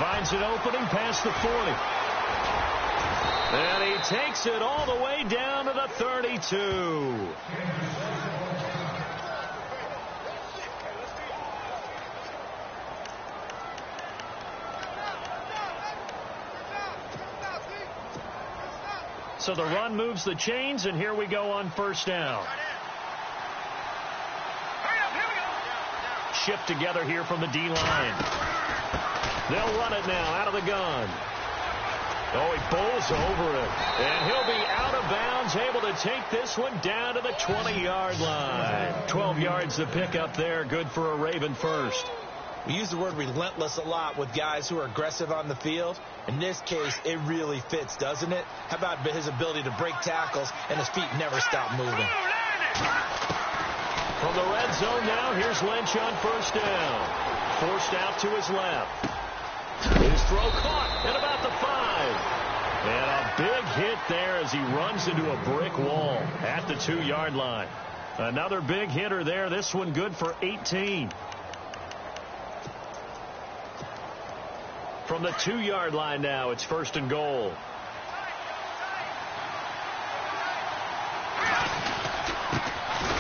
Finds an opening past the 40. And he takes it all the way down to the 32. So the run moves the chains, and here we go on first down. Shift together here from the D-line. They'll run it now out of the gun. Oh, he bowls over it. And he'll be out of bounds, able to take this one down to the 20-yard line. 12 yards to pick up there. Good for a Raven first. We use the word relentless a lot with guys who are aggressive on the field. In this case, it really fits, doesn't it? How about his ability to break tackles and his feet never stop moving? From the red zone now, here's Lynch on first down. Forced out to his left. His throw caught at about the 5. And a big hit there as he runs into a brick wall at the 2-yard line. Another big hitter there. This one good for 18. From the 2-yard line now, it's first and goal.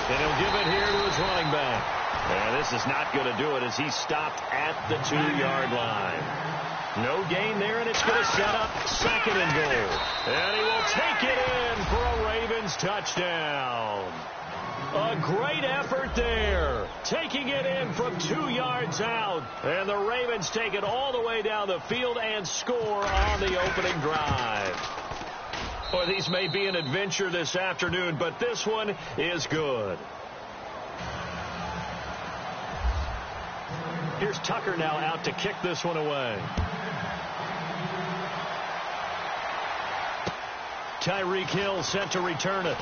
And he'll give it here to his running back. And this is not going to do it as he's stopped at the 2-yard line. No gain there, and it's going to set up second and goal. And he will take it in for a Ravens touchdown. A great effort there, taking it in from 2 yards out. And the Ravens take it all the way down the field and score on the opening drive. Boy, these may be an adventure this afternoon, but this one is good. Here's Tucker now out to kick this one away. Tyreek Hill set to return it.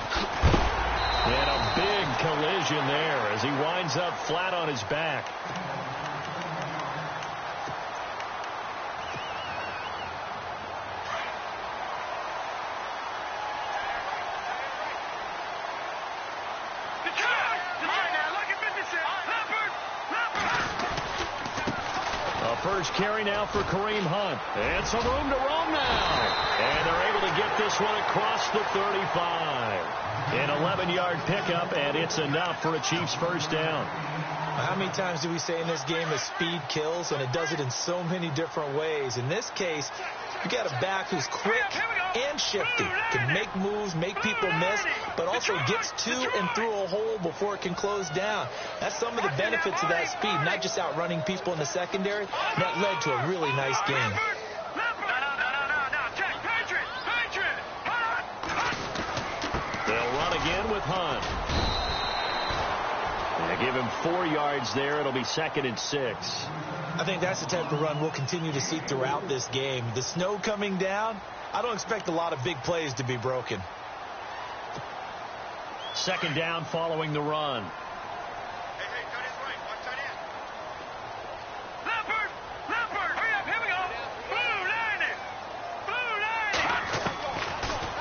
And a big collision there as he winds up flat on his back. A first carry now for Kareem Hunt. And some room to roam now. And they're able to get this one across the 35. An 11-yard pickup, and it's enough for a Chiefs first down. How many times do we say in this game that speed kills, and it does it in so many different ways? In this case, you got a back who's quick and shifty, can make moves, make people miss, but also gets to and through a hole before it can close down. That's some of the benefits of that speed, not just outrunning people in the secondary. That led to a really nice game. They'll run again with Hunt. They give him 4 yards there. It'll be second and 6. I think that's the type of run we'll continue to see throughout this game. The snow coming down, I don't expect a lot of big plays to be broken. Second down following the run.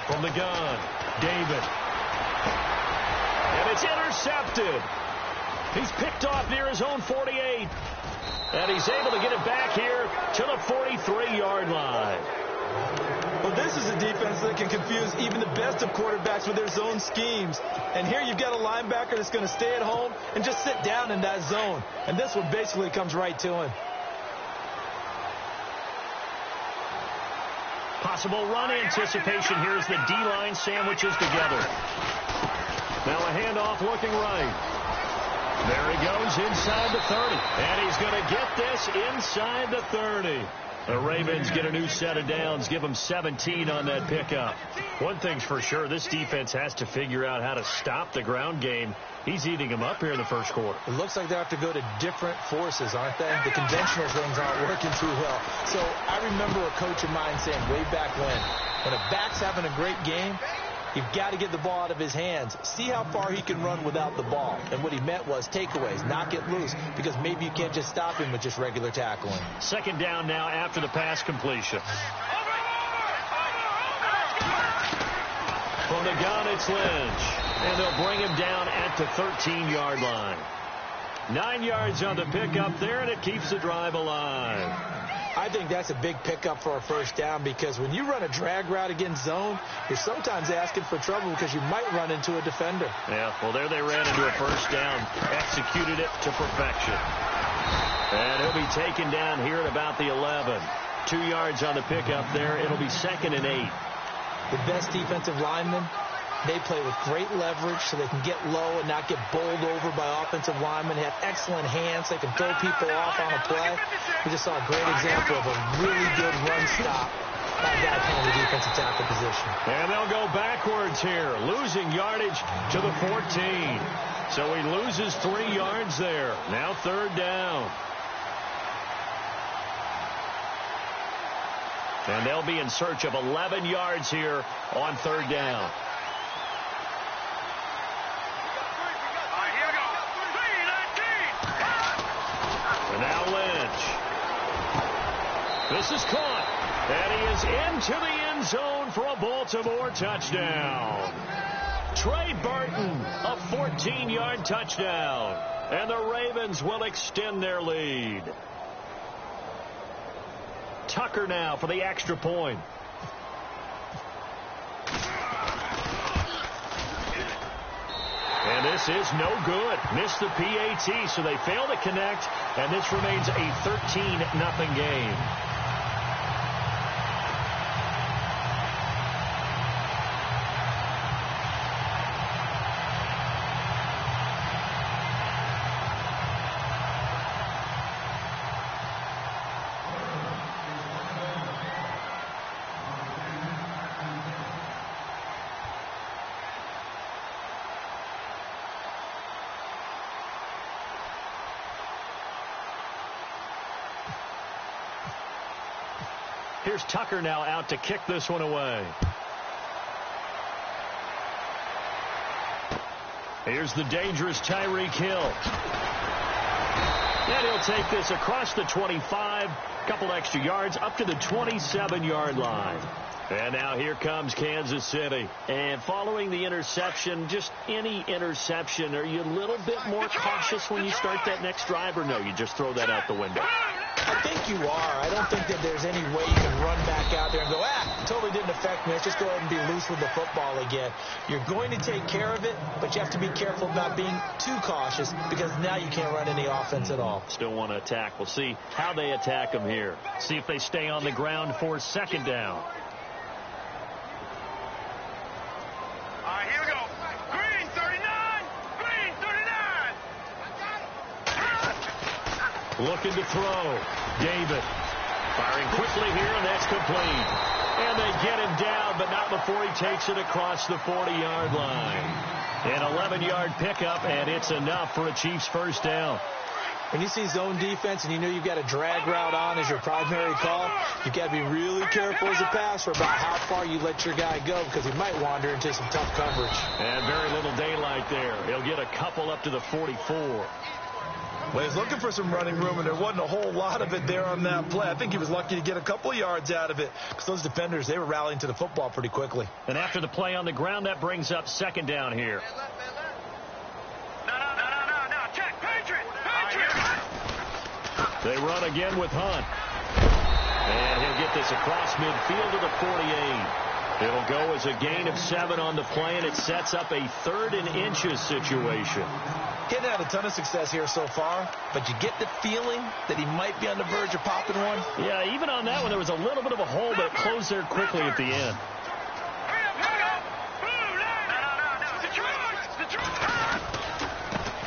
From the gun, David. And it's intercepted. He's picked off near his own 48. And he's able to get it back here to the 43-yard line. Well, this is a defense that can confuse even the best of quarterbacks with their zone schemes. And here you've got a linebacker that's going to stay at home and just sit down in that zone. And this one basically comes right to him. Possible run anticipation here as the D-line sandwiches together. Now a handoff looking right. There he goes inside the 30. And he's going to get this inside the 30. The Ravens get a new set of downs, give them 17 on that pickup. One thing's for sure, this defense has to figure out how to stop the ground game. He's eating them up here in the first quarter. It looks like they have to go to different forces, aren't they? The conventional things aren't working too well. So I remember a coach of mine saying way back when a back's having a great game, you've got to get the ball out of his hands. See how far he can run without the ball. And what he meant was takeaways, knock it loose, because maybe you can't just stop him with just regular tackling. Second down now after the pass completion. From the gun, it's Lynch. And they'll bring him down at the 13-yard line. 9 yards on the pickup there, and it keeps the drive alive. I think that's a big pickup for a first down because when you run a drag route against zone, you're sometimes asking for trouble because you might run into a defender. Yeah, well, there they ran into a first down, executed it to perfection. And he'll be taken down here at about the 11. 2 yards on the pickup there. It'll be 2nd and 8. The best defensive linemen, they play with great leverage so they can get low and not get bowled over by offensive linemen. They have excellent hands. They can throw people off on a play. We just saw a great example of a really good run stop by a guy playing the defensive tackle position. And they'll go backwards here, losing yardage to the 14. So he loses 3 yards there. Now 3rd down. And they'll be in search of 11 yards here on 3rd down. And now Lynch. This is caught. And he is into the end zone for a Baltimore touchdown. Trey Burton, a 14-yard touchdown. And the Ravens will extend their lead. Tucker now for the extra point. And this is no good. Missed the PAT, so they fail to connect, and this remains a 13-0 game. Here's Tucker now out to kick this one away. Here's the dangerous Tyreek Hill. And he'll take this across the 25, couple extra yards, up to the 27-yard line. And now here comes Kansas City. And following the interception, just any interception, are you a little bit more cautious when you start that next drive, or no, you just throw that out the window? I think you are. I don't think that there's any way you can run back out there and go, totally didn't affect me. Let's just go ahead and be loose with the football again. You're going to take care of it, but you have to be careful about being too cautious because now you can't run any offense at all. Still want to attack. We'll see how they attack them here. See if they stay on the ground for 2nd down. Here we go. Green 39. Green 39. Looking to throw. David firing quickly here, and that's complete. And they get him down, but not before he takes it across the 40-yard line. An 11-yard pickup, and it's enough for a Chiefs first down. When you see zone defense and you know you've got a drag route on as your primary call, you've got to be really careful as a passer about how far you let your guy go because he might wander into some tough coverage. And very little daylight there. He'll get a couple up to the 44. Well, he's looking for some running room, and there wasn't a whole lot of it there on that play. I think he was lucky to get a couple yards out of it because those defenders, they were rallying to the football pretty quickly. And after the play on the ground, that brings up 2nd down here. No. Check. Patriot. They run again with Hunt. And he'll get this across midfield to the 48. It'll go as a gain of 7 on the play, and it sets up a 3rd and inches situation. He hasn't had a ton of success here so far, but you get the feeling that he might be on the verge of popping one. Yeah, even on that one, there was a little bit of a hole, but it closed there quickly at the end.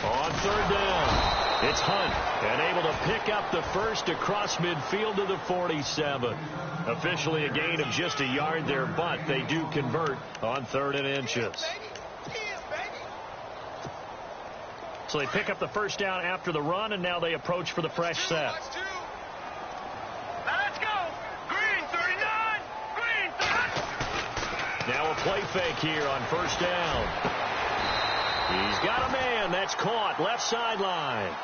On 3rd down, it's Hunt, and able to pick up the first across midfield to the 47. Officially a gain of just a yard there, but they do convert on 3rd and inches. So they pick up the first down after the run, and now they approach for the fresh set. Let's go. Green 39. Green 39. Now a play fake here on 1st down. He's got a man. That's caught. Left sideline.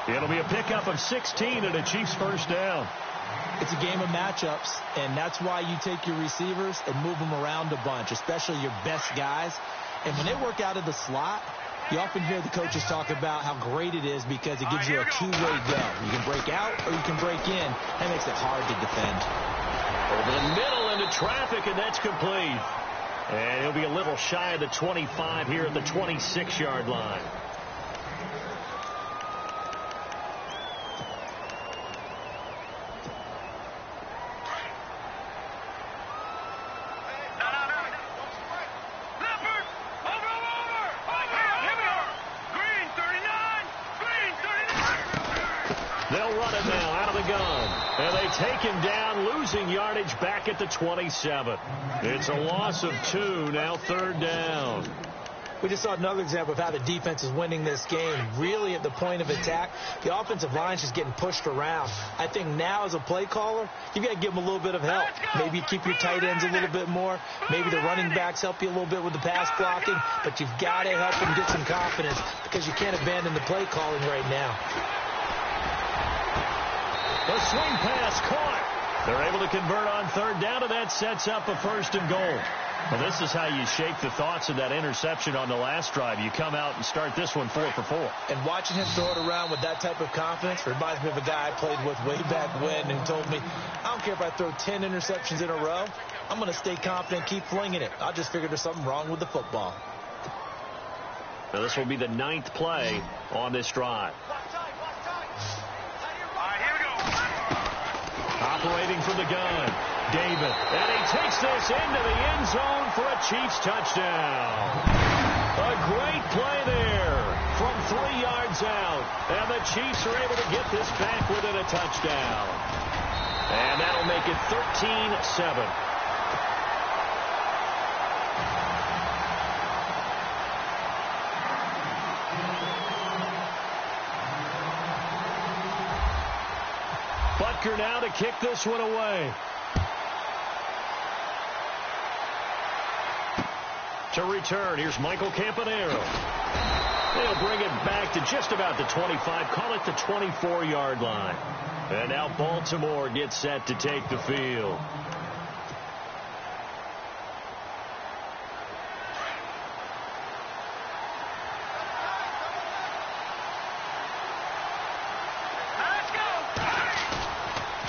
It'll be a pickup of 16 and a Chiefs first down. It's a game of matchups, and that's why you take your receivers and move them around a bunch, especially your best guys. And when they work out of the slot, You often hear the coaches talk about how great it is because it gives you a two-way go. You can break out or you can break in. That makes it hard to defend. Over the middle into traffic, and that's complete. And he'll be a little shy of the 25 here at the 26-yard line. They'll run it now out of the gun. And they take him down, losing yardage back at the 27. It's a loss of 2, now third down. We just saw another example of how the defense is winning this game. Really at the point of attack, the offensive line's just getting pushed around. I think now as a play caller, you've got to give them a little bit of help. Maybe keep your tight ends a little bit more. Maybe the running backs help you a little bit with the pass blocking. But you've got to help them get some confidence because you can't abandon the play calling right now. The swing pass caught. They're able to convert on third down, and that sets up a 1st and goal. Well, this is how you shake the thoughts of that interception on the last drive. You come out and start this one 4 for 4. And watching him throw it around with that type of confidence reminds me of a guy I played with way back when and told me, I don't care if I throw 10 interceptions in a row. I'm going to stay confident, keep flinging it. I just figured there's something wrong with the football. Now, this will be the 9th play on this drive. Operating from the gun, David, and he takes this into the end zone for a Chiefs touchdown. A great play there from 3 yards out, and the Chiefs are able to get this back within a touchdown. And that'll make it 13-7. Butker now to kick this one away. To return, here's Michael Campanero. They'll bring it back to just about the 25, call it the 24-yard line. And now Baltimore gets set to take the field.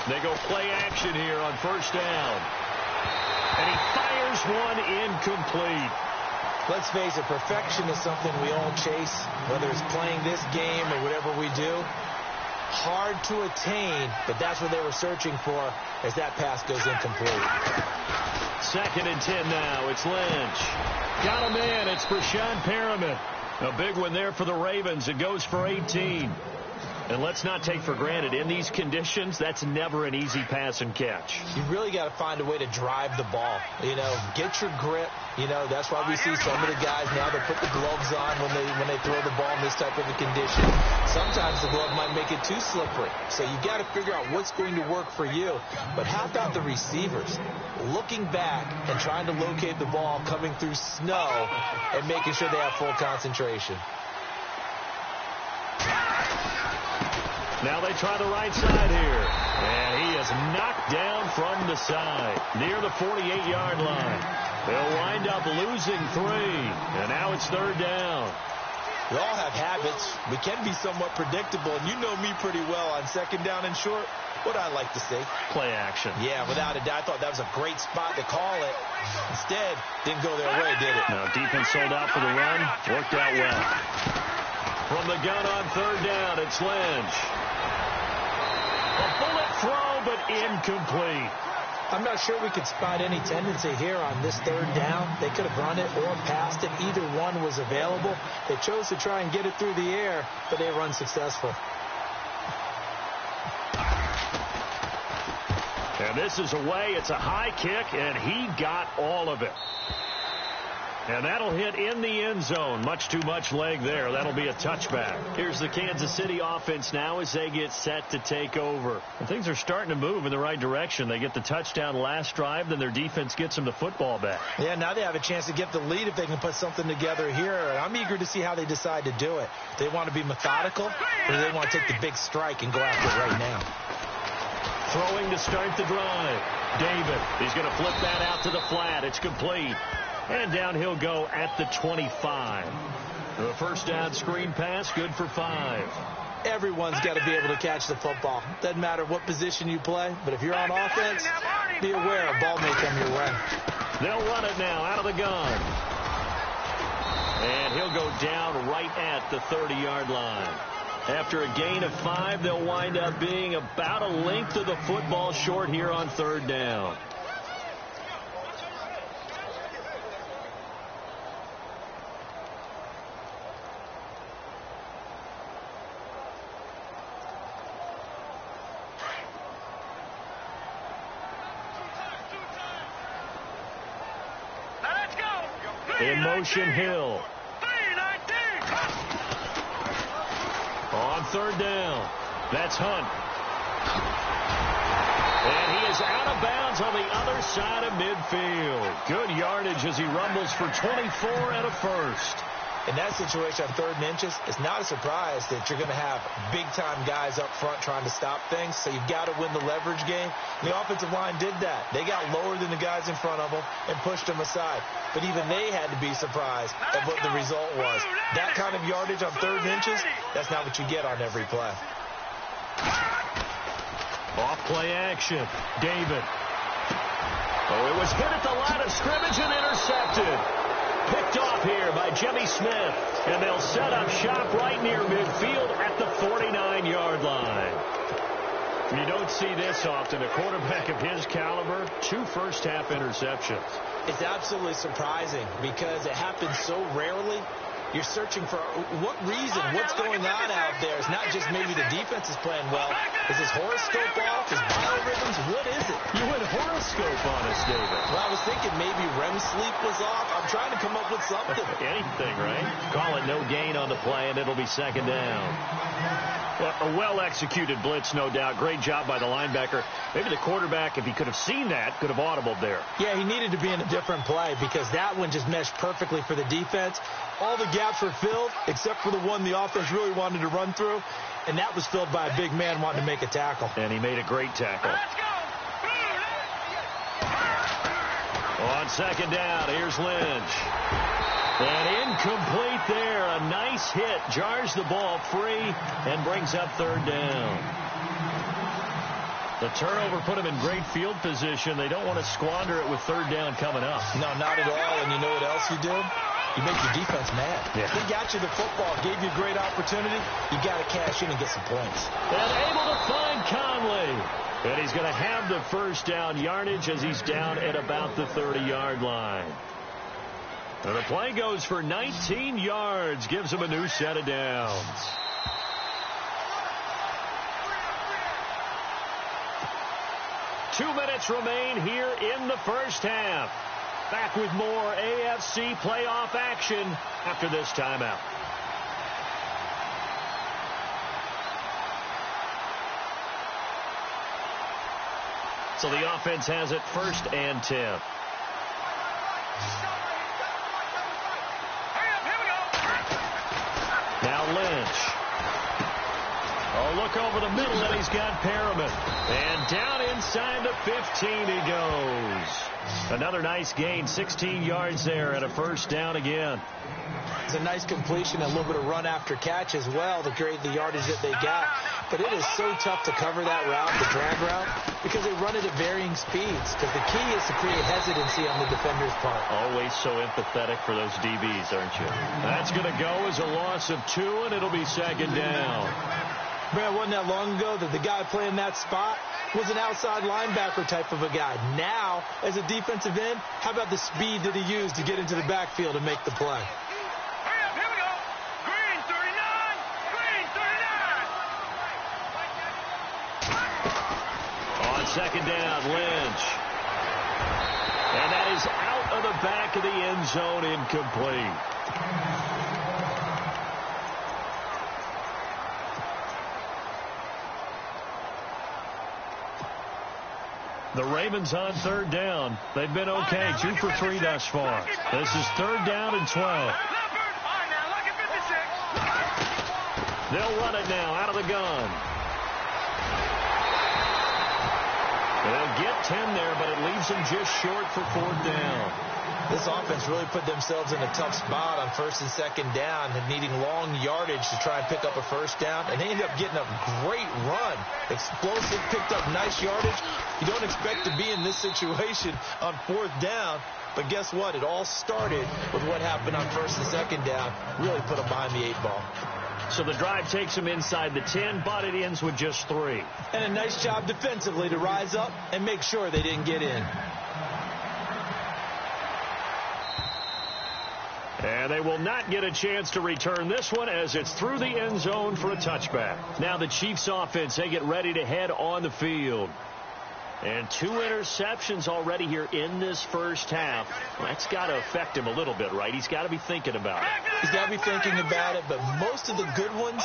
They go play action here on 1st down. And he fires one incomplete. Let's face it, perfection is something we all chase, whether it's playing this game or whatever we do. Hard to attain, but that's what they were searching for as that pass goes incomplete. 2nd and 10 now. It's Lynch. Got a man. It's Brashad Perriman. A big one there for the Ravens. It goes for 18. And let's not take for granted, in these conditions, that's never an easy pass and catch. You really got to find a way to drive the ball. You know, get your grip. You know, that's why we see some of the guys now that put the gloves on when they throw the ball in this type of a condition. Sometimes the glove might make it too slippery. So you got to figure out what's going to work for you. But how about the receivers? Looking back and trying to locate the ball coming through snow and making sure they have full concentration. Now they try the right side here. And he is knocked down from the side, near the 48-yard line. They'll wind up losing 3. And now it's 3rd down. We all have habits. We can be somewhat predictable. And you know me pretty well on 2nd down and short. What I like to say? Play action. Yeah, without a doubt. I thought that was a great spot to call it. Instead, didn't go their way, did it? No, defense sold out for the run. Worked out well. From the gun on 3rd down, it's Lynch. A bullet throw, but incomplete. I'm not sure we could spot any tendency here on this 3rd down. They could have run it or passed it. Either one was available. They chose to try and get it through the air, but they were unsuccessful. And this is away. It's a high kick, and he got all of it. And that'll hit in the end zone. Much too much leg there. That'll be a touchback. Here's the Kansas City offense now as they get set to take over. And things are starting to move in the right direction. They get the touchdown last drive, then their defense gets them the football back. Yeah, now they have a chance to get the lead if they can put something together here. And I'm eager to see how they decide to do it. They want to be methodical, or they want to take the big strike and go after it right now. Throwing to start the drive. David, he's going to flip that out to the flat. It's complete. And down he'll go at the 25. The first down screen pass, good for 5. Everyone's got to be able to catch the football. Doesn't matter what position you play, but if you're on offense, be aware a ball may come your way. They'll run it now out of the gun. And he'll go down right at the 30-yard line. After a gain of 5, they'll wind up being about a length of the football short here on 3rd down. In motion, Hill. On 3rd down, that's Hunt. And he is out of bounds on the other side of midfield. Good yardage as he rumbles for 24 and a first. In that situation on 3rd and inches, it's not a surprise that you're going to have big-time guys up front trying to stop things, so you've got to win the leverage game. The offensive line did that. They got lower than the guys in front of them and pushed them aside. But even they had to be surprised at what the result was. That kind of yardage on 3rd and inches, that's not what you get on every play. Off play action. David. Oh, it was hit at the line of scrimmage and intercepted. Picked off here by Jimmy Smith. And they'll set up shop right near midfield at the 49-yard line. You don't see this often. A quarterback of his caliber, 2 first-half interceptions. It's absolutely surprising because it happens so rarely. You're searching for what reason, what's going on out there. It's not just maybe the defense is playing well. Is his horoscope off? His biorhythms? What is it? You went horoscope on us, David. Well, I was thinking maybe REM sleep was off. I'm trying to come up with something. Anything, right? Call it no gain on the play, and it'll be 2nd down. A well-executed blitz, no doubt. Great job by the linebacker. Maybe the quarterback, if he could have seen that, could have audibled there. Yeah, he needed to be in a different play because that one just meshed perfectly for the defense. All the gaps were filled except for the one the offense really wanted to run through, and that was filled by a big man wanting to make a tackle. And he made a great tackle. On 2nd down, here's Lynch. And incomplete there. A nice hit. Jars the ball free and brings up 3rd down. The turnover put him in great field position. They don't want to squander it with 3rd down coming up. No, not at all. And you know what else you do? You make your defense mad. Yeah. They got you the football, gave you a great opportunity. You got to cash in and get some points. And able to find Conley. And he's going to have the first down yardage as he's down at about the 30-yard line. And the play goes for 19 yards, gives him a new set of downs. Two minutes remain here in the first half. Back with more AFC playoff action after this timeout. So the offense has it 1st and 10. Now Lynch. Oh, look over the middle, and he's got Perriman. And down inside the 15 he goes. Another nice gain, 16 yards there, and a first down again. It's a nice completion, a little bit of run after catch as well to create the yardage that they got. But it is so tough to cover that route, the drag route, because they run it at varying speeds. Because the key is to create hesitancy on the defender's part. Always so empathetic for those DBs, aren't you? That's going to go as a loss of 2, and it'll be 2nd down. Man, wasn't that long ago that the guy playing that spot was an outside linebacker type of a guy. Now, as a defensive end, how about the speed that he used to get into the backfield and make the play? On 2nd down, Lynch. And that is out of the back of the end zone, incomplete. The Ravens on 3rd down. They've been okay, 2 for 3 thus far. This is 3rd down and 12. They'll run it now out of the gun. They'll get 10 there, but it leaves them just short for 4th down. This offense really put themselves in a tough spot on first and second down and needing long yardage to try and pick up a first down. And they ended up getting a great run. Explosive, picked up nice yardage. You don't expect to be in this situation on fourth down. But guess what? It all started with what happened on first and second down. Really put them behind the 8 ball. So the drive takes them inside the 10, but it ends with just 3. And a nice job defensively to rise up and make sure they didn't get in. And they will not get a chance to return this one as it's through the end zone for a touchback. Now the Chiefs offense, they get ready to head on the field. And 2 interceptions already here in this first half. That's got to affect him a little bit, right? He's got to be thinking about it. He's got to be thinking about it, but most of the good ones,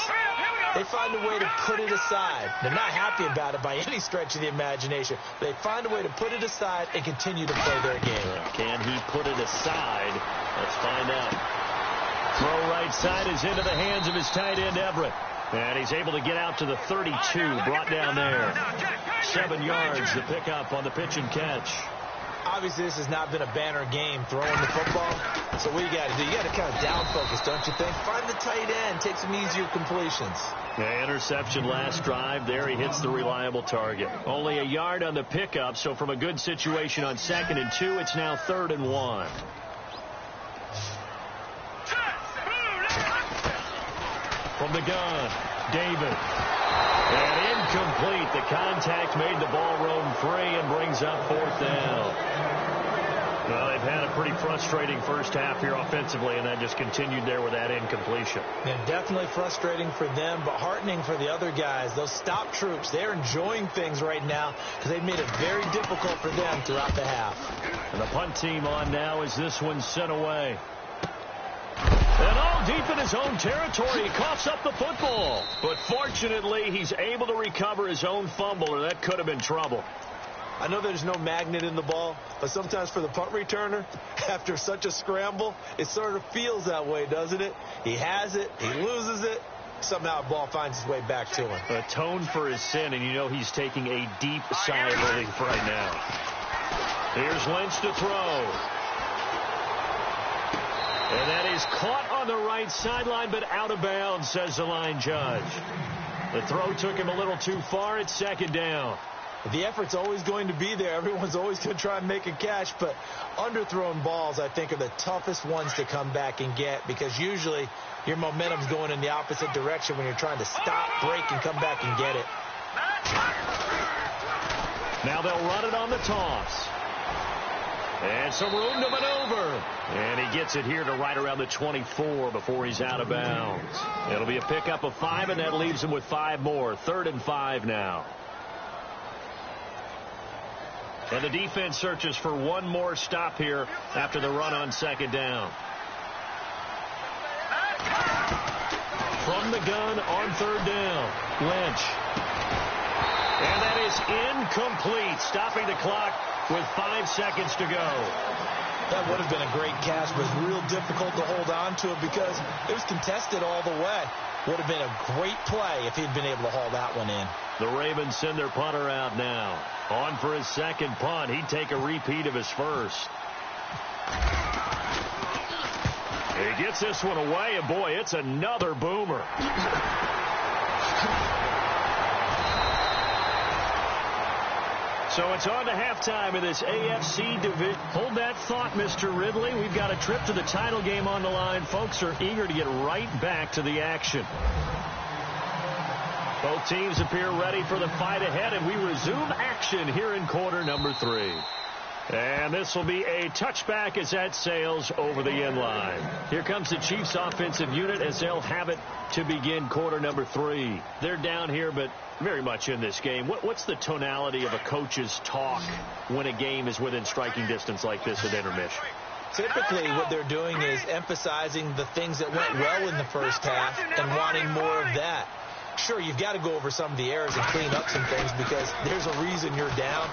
they find a way to put it aside. They're not happy about it by any stretch of the imagination. They find a way to put it aside and continue to play their game. Can he put it aside? Let's find out. Throw right side is into the hands of his tight end, Everett. And he's able to get out to the 32, brought down there. 7 yards, the pickup on the pitch and catch. Obviously, this has not been a banner game throwing the football. So what you got to do? You got to kind of down focus, don't you think? Find the tight end, take some easier completions. Yeah, interception last drive. There he hits the reliable target. Only a yard on the pickup, so from a good situation on 2nd and 2, it's now 3rd and 1. From the gun, David. And incomplete. The contact made the ball roam free and brings up 4th down. Well, they've had a pretty frustrating first half here offensively, and that just continued there with that incompletion. Yeah, definitely frustrating for them, but heartening for the other guys. Those stop troops, they're enjoying things right now because they've made it very difficult for them throughout the half. And the punt team on now as this one's sent away. And all deep in his own territory, he coughs up the football. But fortunately, he's able to recover his own fumble, or that could have been trouble. I know there's no magnet in the ball, but sometimes for the punt returner, after such a scramble, it sort of feels that way, doesn't it? He has it, he loses it, somehow the ball finds its way back to him. Atoned for his sin, and you know he's taking a deep sigh of relief right now. Here's Lynch to throw. And that is caught on the right sideline, but out of bounds, says the line judge. The throw took him a little too far. It's 2nd down. The effort's always going to be there. Everyone's always going to try and make a catch, but underthrown balls, I think, are the toughest ones to come back and get because usually your momentum's going in the opposite direction when you're trying to stop, break, and come back and get it. Now they'll run it on the toss. And some room to maneuver. And he gets it here to right around the 24 before he's out of bounds. It'll be a pickup of 5, and that leaves him with 5 more. 3rd and 5 now. And the defense searches for one more stop here after the run on 2nd down. From the gun on 3rd down, Lynch. And that is incomplete, stopping the clock with 5 seconds to go. That would have been a great catch, but it's real difficult to hold on to it because it was contested all the way. Would have been a great play if he'd been able to haul that one in. The Ravens send their punter out now. On for his 2nd punt. He'd take a repeat of his first. He gets this one away, and boy, it's another boomer. So it's on to halftime in this AFC division. Hold that thought, Mr. Ridley. We've got a trip to the title game on the line. Folks are eager to get right back to the action. Both teams appear ready for the fight ahead, and we resume action here in quarter number 3. And this will be a touchback as that sails over the end line. Here comes the Chiefs offensive unit as they'll have it to begin quarter number 3. They're down here, but very much in this game. What's the tonality of a coach's talk when a game is within striking distance like this at intermission? Typically, what they're doing is emphasizing the things that went well in the first half and wanting more of that. Sure, you've got to go over some of the errors and clean up some things because there's a reason you're down.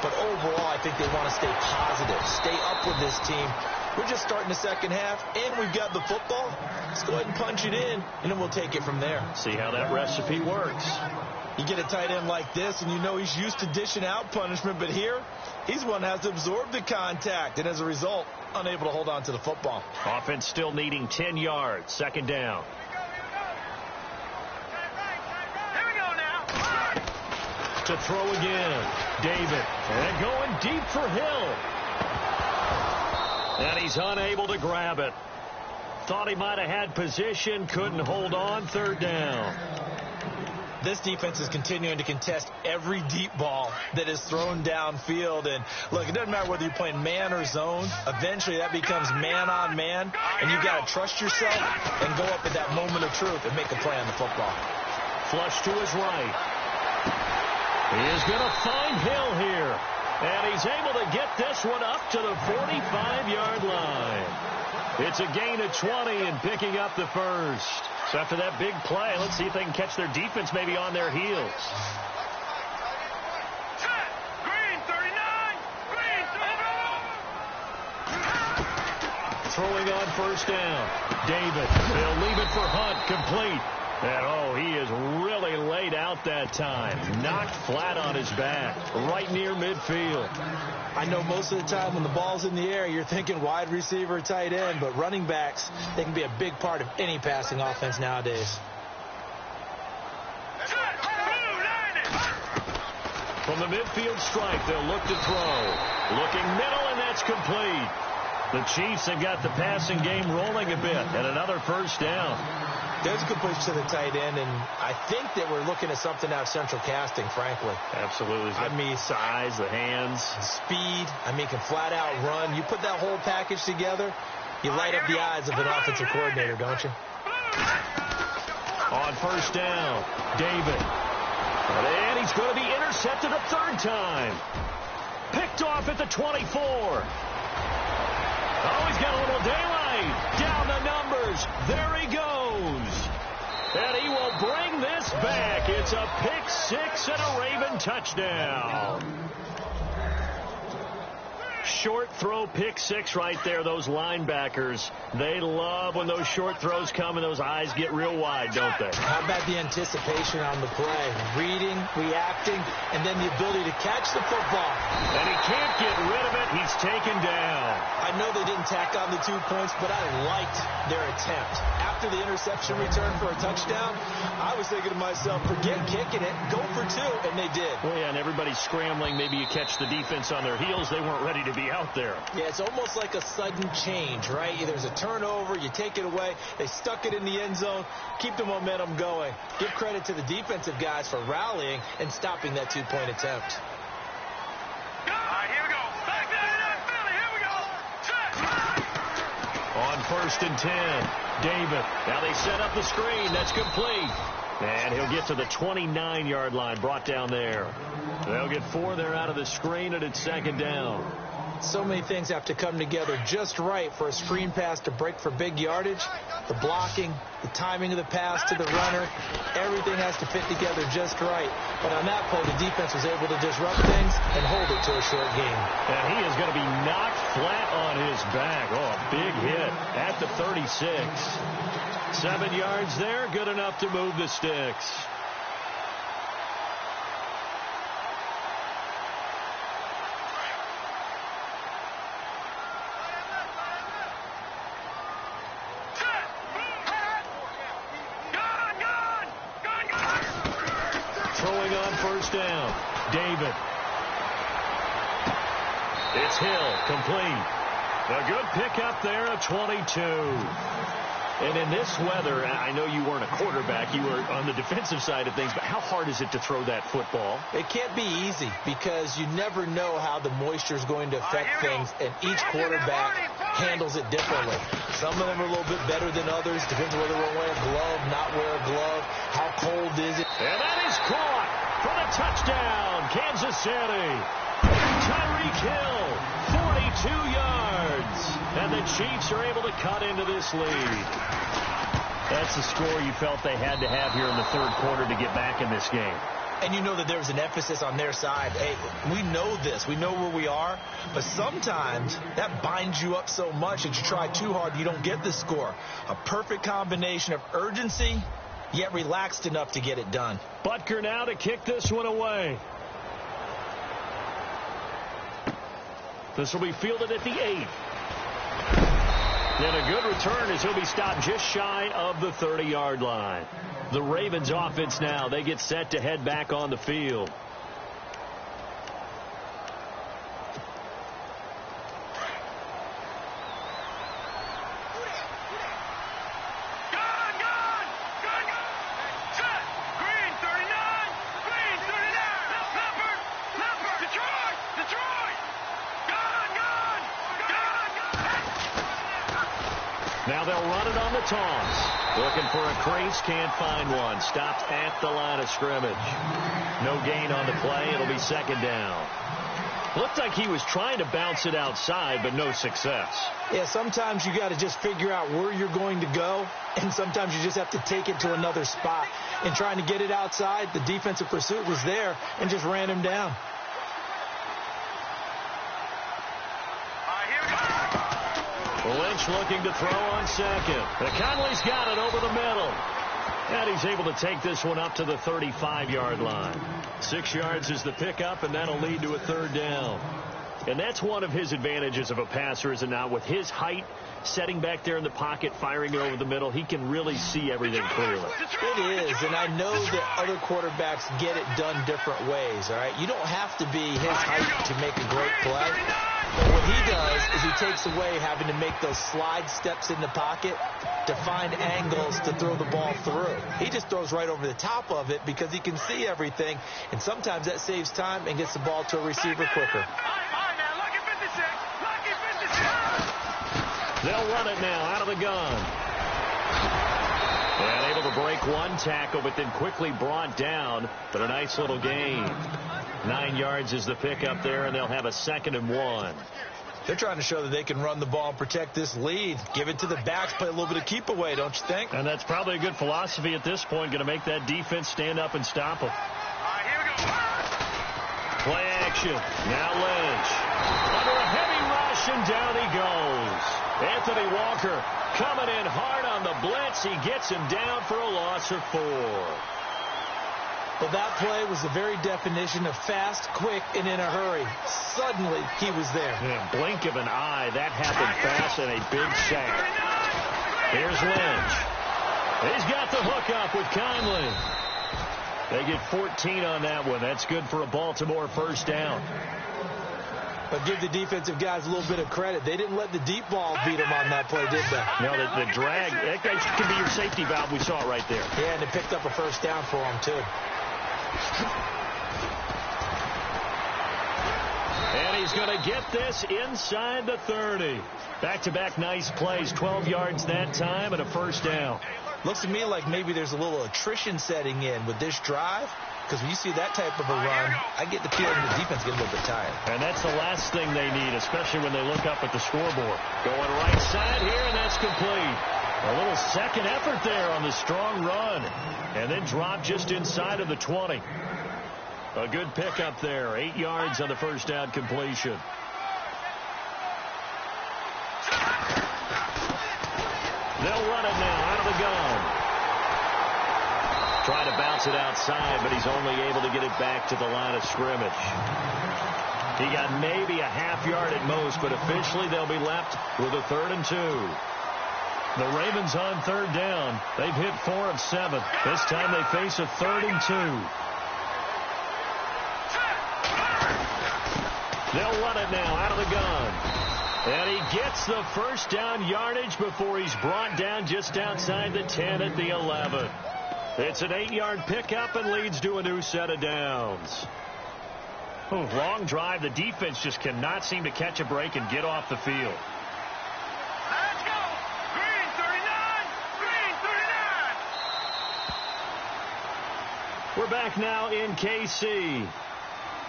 But overall, I think they want to stay positive, stay up with this team. We're just starting the second half, and we've got the football. Let's go ahead and punch it in, and then we'll take it from there. See how that recipe works. You get a tight end like this, and you know he's used to dishing out punishment, but here, he's one that has to absorb the contact, and as a result, unable to hold on to the football. Offense still needing 10 yards, second down. Here we go now. To throw again, David, and going deep for Hill. And he's unable to grab it. Thought he might have had position, couldn't hold on, third down. This defense is continuing to contest every deep ball that is thrown downfield. And, look, it doesn't matter whether you're playing man or zone. Eventually, that becomes man-on-man, and you've got to trust yourself and go up at that moment of truth and make a play on the football. Flush to his right. He is going to find Hill here. And he's able to get this one up to the 45-yard line. It's a gain of 20 and picking up the first. So after that big play, let's see if they can catch their defense maybe on their heels. Green 39. Green 39. Throwing on first down. David, they'll leave it for Hunt, complete. And, oh, he is really laid out that time. Knocked flat on his back, right near midfield. I know most of the time when the ball's in the air, you're thinking wide receiver, tight end, but running backs, they can be a big part of any passing offense nowadays. From the midfield stripe, they'll look to throw. Looking middle, and that's complete. The Chiefs have got the passing game rolling a bit, and another first down. There's a good push to the tight end, and I think that we're looking at something out of central casting, frankly. Absolutely. I mean, size, the hands. Speed. I mean, can flat out run. You put that whole package together, you light up the eyes of an offensive coordinator, don't you? On first down, David. And he's going to be intercepted a third time. Picked off at the 24. Oh, he's got a little daylight. Down the numbers. There he goes. And he will bring this back. It's a pick six and a Raven touchdown. Short throw pick six right there. Those linebackers, they love when those short throws come and those eyes get real wide, don't they? How about the anticipation on the play? Reading, reacting, and then the ability to catch the football. And he can't get rid of it. He's taken down. I know they didn't tack on the 2 points, but I liked their attempt. After the interception return for a touchdown, I was thinking to myself, forget kicking it, go for two, and they did. Well, yeah, and everybody's scrambling. Maybe you catch the defense on their heels. They weren't ready to be out there. Yeah, it's almost like a sudden change, right? There's a turnover, you take it away, they stuck it in the end zone, keep the momentum going. Give credit to the defensive guys for rallying and stopping that 2-point attempt. All right, here we go. Back there, Philly, here we go. On first and 10, David. Now they set up the screen. That's complete. And he'll get to the 29-yard line, brought down there. They'll get 4 there out of the screen, and it's second down. So many things have to come together just right for a screen pass to break for big yardage. The blocking, the timing of the pass to the runner, everything has to fit together just right. But on that play, the defense was able to disrupt things and hold it to a short game. And he is going to be knocked flat on his back. Oh, a big hit at the 36. 7 yards there, good enough to move the sticks. Throwing on first down, David. It's Hill, complete. A good pickup there, a 22. And in this weather, I know you weren't a quarterback, you were on the defensive side of things, but how hard is it to throw that football? It can't be easy because you never know how the moisture is going to affect things, and each quarterback handles it differently. Some of them are a little bit better than others. Depends whether they'll wear a glove, not wear a glove. How cold is it? And that is caught for the touchdown, Kansas City. Tyreek Hill, 42 yards. And the Chiefs are able to cut into this lead. That's the score you felt they had to have here in the third quarter to get back in this game. And you know that there was an emphasis on their side. Hey, we know this. We know where we are. But sometimes that binds you up so much that you try too hard, you don't get the score. A perfect combination of urgency yet relaxed enough to get it done. Butker now to kick this one away. This will be fielded at the 8. And a good return as he'll be stopped just shy of the 30-yard line. The Ravens offense now, they get set to head back on the field. Now they'll run it on the toss. Looking for a crease, can't find one. Stopped at the line of scrimmage. No gain on the play. It'll be second down. Looked like he was trying to bounce it outside, but no success. Yeah, sometimes you got to just figure out where you're going to go, and sometimes you just have to take it to another spot. And trying to get it outside, the defensive pursuit was there and just ran him down. Lynch looking to throw on second. Conley's got it over the middle. And he's able to take this one up to the 35-yard line. 6 yards is the pickup, and that'll lead to a third down. And that's one of his advantages of a passer, is it not? With his height, setting back there in the pocket, firing it over the middle, he can really see everything clearly. It is, and I know that other quarterbacks get it done different ways, all right? You don't have to be his height to make a great play. But what he does is he takes away having to make those slide steps in the pocket to find angles to throw the ball through. He just throws right over the top of it because he can see everything, and sometimes that saves time and gets the ball to a receiver quicker. They'll run it now out of the gun. And able to break one tackle, but then quickly brought down. But a nice little gain. 9 yards is the pickup there, and they'll have a 2nd and 1. They're trying to show that they can run the ball and protect this lead. Give it to the backs, play a little bit of keep away, don't you think? And that's probably a good philosophy at this point, going to make that defense stand up and stop them. Here we go. Play action. Now Lynch. Under a heavy rush, and down he goes. Anthony Walker coming in hard on the blitz. He gets him down for a loss of 4. Well, that play was the very definition of fast, quick, and in a hurry. Suddenly, he was there. Yeah, blink of an eye. That happened fast, and a big sack. Here's Lynch. He's got the hook up with Conley. They get 14 on that one. That's good for a Baltimore first down. But give the defensive guys a little bit of credit. They didn't let the deep ball beat them on that play, did they? No, the drag, that can be your safety valve. We saw it right there. Yeah, and they picked up a first down for them, too. And he's going to get this inside the 30. Back-to-back nice plays, 12 yards that time and a first down. Looks to me like maybe there's a little attrition setting in with this drive, because when you see that type of a run, I get the feeling the defense gets a little bit tired. And that's the last thing they need, especially when they look up at the scoreboard. Going right side here, and that's complete. A little second effort there on the strong run. And then drop just inside of the 20. A good pickup there. 8 yards on the first down completion. They'll run it now out of the gun. Trying to bounce it outside, but he's only able to get it back to the line of scrimmage. He got maybe a half yard at most, but officially they'll be left with a 3rd and 2. The Ravens on third down. They've hit 4 of 7. This time they face a 3rd and 2. They'll run it now out of the gun. And he gets the first down yardage before he's brought down just outside the 10 at the 11. It's an 8-yard pickup and leads to a new set of downs. Long drive. The defense just cannot seem to catch a break and get off the field. Let's go. Green 39. Green 39. We're back now in KC.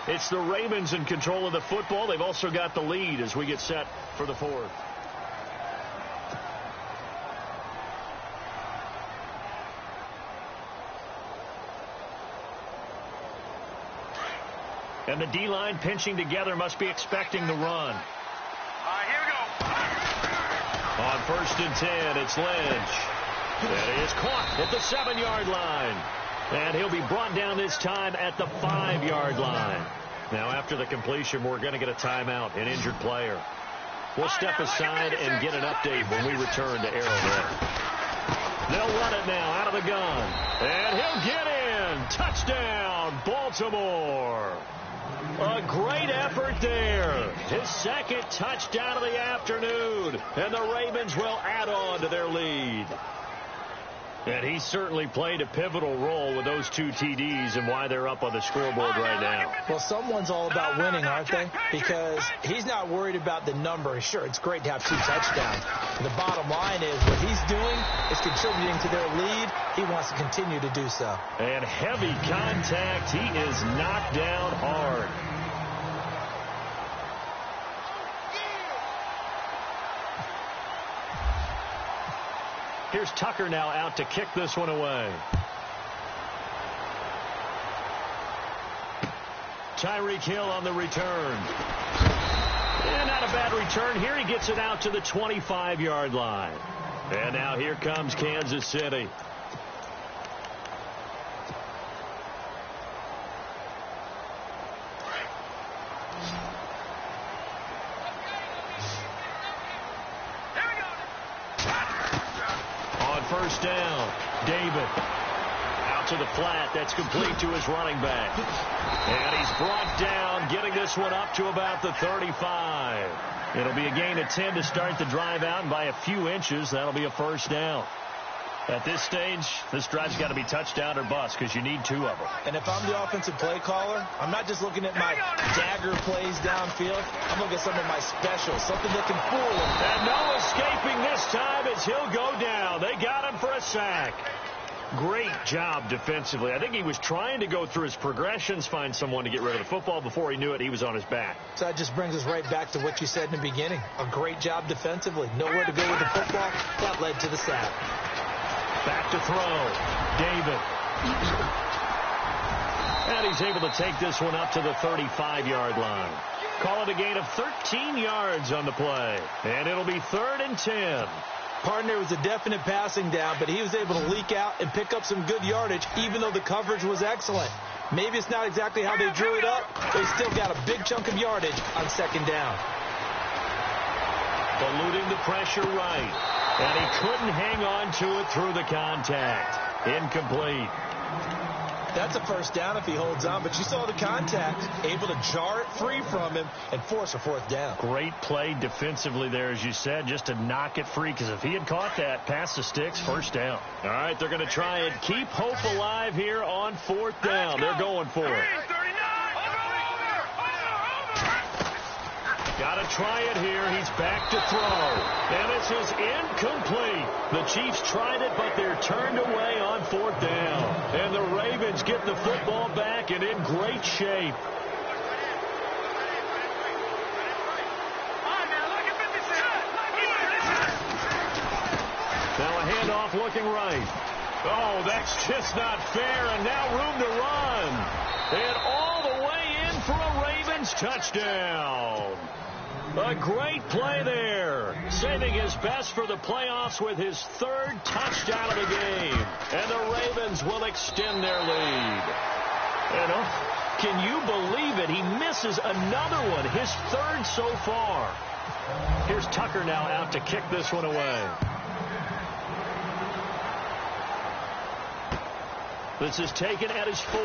It's the Ravens in control of the football. They've also got the lead as we get set for the 4th. And the D-line pinching together, must be expecting the run. Here we go. On 1st and 10, it's Lynch. That is caught at the 7-yard line. And he'll be brought down this time at the 5-yard line. Now, after the completion, we're going to get a timeout, an injured player. We'll step aside and get an update when we return to Arrowhead. They'll run it now out of the gun. And he'll get in. Touchdown, Baltimore. A great effort there. His second touchdown of the afternoon. And the Ravens will add on to their lead. And he certainly played a pivotal role with those 2 TDs and why they're up on the scoreboard right now. Well, someone's all about winning, aren't they? Because he's not worried about the number. Sure, it's great to have 2 touchdowns. And the bottom line is what he's doing is contributing to their lead. He wants to continue to do so. And heavy contact. He is knocked down hard. Here's Tucker now out to kick this one away. Tyreek Hill on the return. And not a bad return here. He gets it out to the 25-yard line. And now here comes Kansas City. First down, David out to the flat. That's complete to his running back. And he's brought down, getting this one up to about the 35. It'll be a gain of 10 to start the drive out, and by a few inches, that'll be a first down. At this stage, this drive's got to be touchdown or bust because you need 2 of them. And if I'm the offensive play caller, I'm not just looking at my dagger plays downfield. I'm looking at some of my specials, something that can fool him. And no escaping this time as he'll go down. They got him for a sack. Great job defensively. I think he was trying to go through his progressions, find someone to get rid of the football. Before he knew it, he was on his back. So that just brings us right back to what you said in the beginning. A great job defensively. Nowhere to go with the football. That led to the sack. Back to throw. David. And he's able to take this one up to the 35-yard line. Call it a gain of 13 yards on the play. And it'll be 3rd and 10. Partner was a definite passing down, but he was able to leak out and pick up some good yardage, even though the coverage was excellent. Maybe it's not exactly how they drew it up, but he still got a big chunk of yardage on 2nd down. Eluding the pressure right. And he couldn't hang on to it through the contact. Incomplete. That's a first down if he holds on, but you saw the contact, able to jar it free from him and force a 4th down. Great play defensively there, as you said, just to knock it free, because if he had caught that, past the sticks, first down. All right, they're going to try and keep hope alive here on 4th down. They're going for it. Got to try it here. He's back to throw. And this is incomplete. The Chiefs tried it, but they're turned away on 4th down. And the Ravens get the football back and in great shape. Now a handoff looking right. Oh, that's just not fair. And now room to run. And all the way in for a Ravens touchdown. A great play there. Saving his best for the playoffs with his 3rd touchdown of the game. And the Ravens will extend their lead. And can you believe it? He misses another one, his 3rd so far. Here's Tucker now out to kick this one away. This is taken at his 4.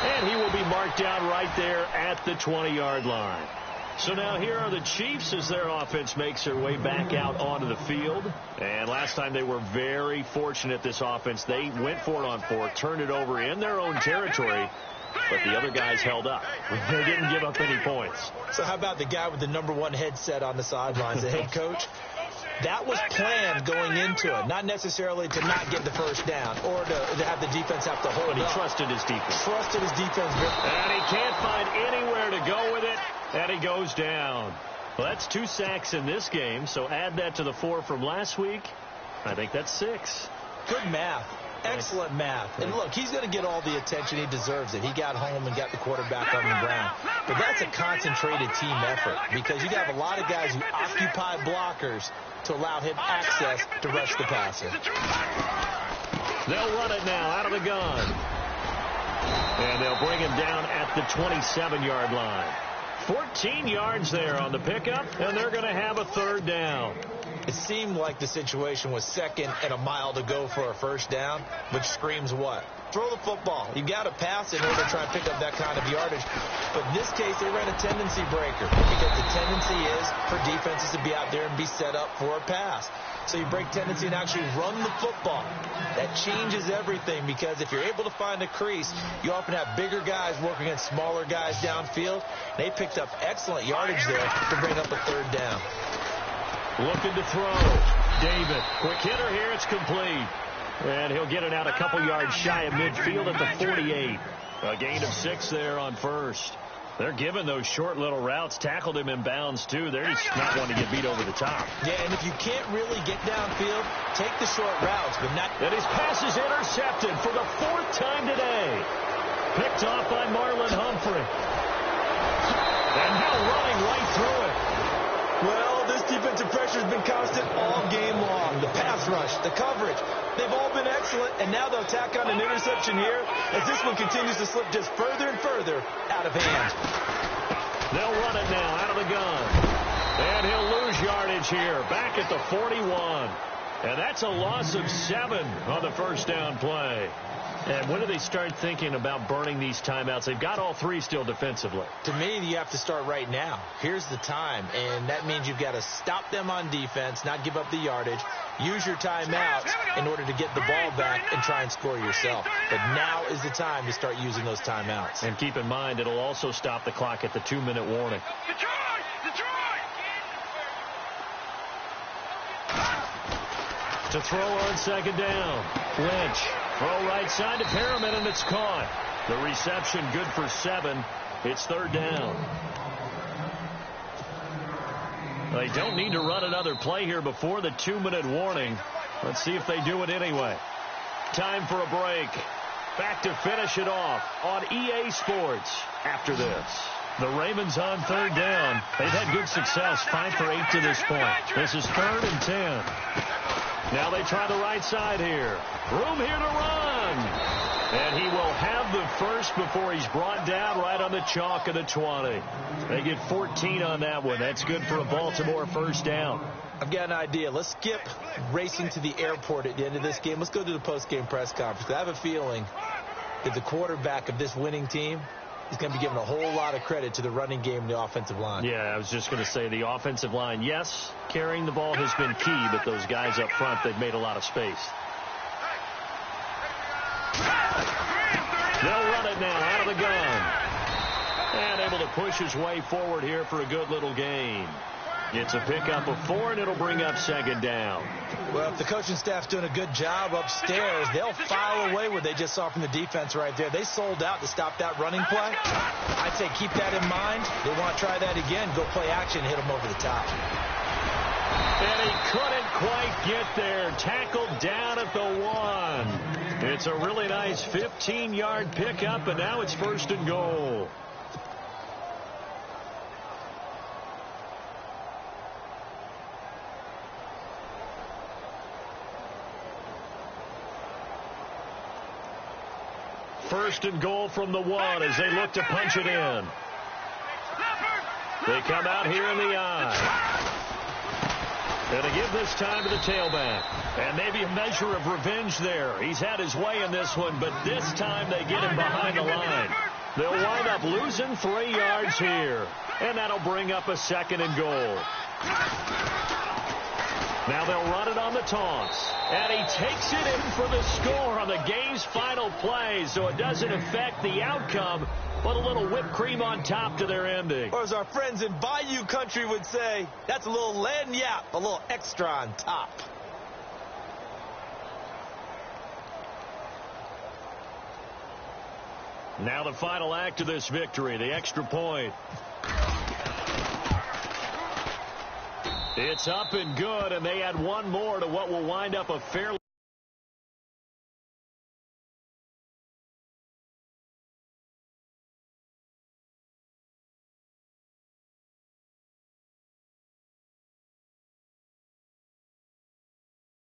And he will be marked down right there at the 20-yard line. So now here are the Chiefs as their offense makes their way back out onto the field. And last time they were very fortunate, this offense. They went for it on 4, turned it over in their own territory, but the other guys held up. They didn't give up any points. So how about the guy with the #1 headset on the sidelines, the head coach? That was planned going into it, not necessarily to not get the first down or to have the defense have to hold But he up. trusted his defense. Trusted his defense. And he can't find anywhere to go with it, and he goes down. Well, that's 2 sacks in this game, so add that to the 4 from last week. I think that's 6. Good math. Excellent math. And look, he's going to get all the attention. He deserves it. He got home and got the quarterback on the ground. But that's a concentrated team effort because you have a lot of guys who occupy blockers to allow him access to rush the passer. They'll run it now out of the gun. And they'll bring him down at the 27-yard line. 14 yards there on the pickup, and they're going to have a third down. It seemed like the situation was second and a mile to go for a first down, which screams what? Throw the football. You got to pass in order to try and pick up that kind of yardage. But in this case, they ran a tendency breaker because the tendency is for defenses to be out there and be set up for a pass. So you break tendency and actually run the football. That changes everything because if you're able to find a crease, you often have bigger guys working against smaller guys downfield. They picked up excellent yardage there to bring up a third down. Looking to throw. David, quick hitter here. It's complete. And he'll get it out a couple yards shy of midfield at the 48. A gain of 6 there on first. They're giving those short little routes. Tackled him in bounds, too. They're just not wanting to get beat over the top. Yeah, and if you can't really get downfield, take the short routes, but not... And his pass is intercepted for the 4th time today. Picked off by Marlon Humphrey. And now running right through it. Well, this defensive pressure has been constant all game long. The pass rush, the coverage, they've all been excellent, and now they'll tack on an interception here as this one continues to slip just further and further out of hand. They'll run it now out of the gun. And he'll lose yardage here, back at the 41. And that's a loss of 7 on the first down play. And when do they start thinking about burning these timeouts? They've got all 3 still defensively. To me, you have to start right now. Here's the time, and that means you've got to stop them on defense, not give up the yardage, use your timeouts in order to get the ball back and try and score yourself. But now is the time to start using those timeouts. And keep in mind, it'll also stop the clock at the 2-minute warning. To throw on second down. Lynch. Throw right side to Perriman, and it's caught. The reception good for 7. It's third down. They don't need to run another play here before the 2-minute warning. Let's see if they do it anyway. Time for a break. Back to finish it off on EA Sports after this. The Ravens on third down. They've had good success, 5 for 8 to this point. This is 3rd and 10. Now they try the right side here. Room here to run. And he will have the first before he's brought down right on the chalk of the 20. They get 14 on that one. That's good for a Baltimore first down. I've got an idea. Let's skip racing to the airport at the end of this game. Let's go to the post-game press conference. I have a feeling that the quarterback of this winning team is going to be given a whole lot of credit to the running game and the offensive line. Yeah, I was just going to say the offensive line, yes, carrying the ball has been key, but those guys up front, they've made a lot of space. They'll run it now out of the gun. And able to push his way forward here for a good little gain. It's a pickup of 4, and it'll bring up second down. Well, if the coaching staff's doing a good job upstairs, they'll file away what they just saw from the defense right there. They sold out to stop that running play. I'd say keep that in mind. They want to try that again. Go play action, hit them over the top. And he couldn't quite get there. Tackled down at the 1. It's a really nice 15-yard pickup, and now it's 1st and goal. First and goal from the 1 as they look to punch it in. They come out here in the eye. And to give this time to the tailback. And maybe a measure of revenge there. He's had his way in this one, but this time they get him behind the line. They'll wind up losing 3 yards here. And that'll bring up a 2nd and goal. Now they'll run it on the toss. And he takes it in for the score on the game's final play, so it doesn't affect the outcome, but a little whipped cream on top to their ending. Or as our friends in Bayou Country would say, that's a little lagniappe, a little extra on top. Now the final act of this victory, the extra point. It's up and good, and they add one more to what will wind up a fairly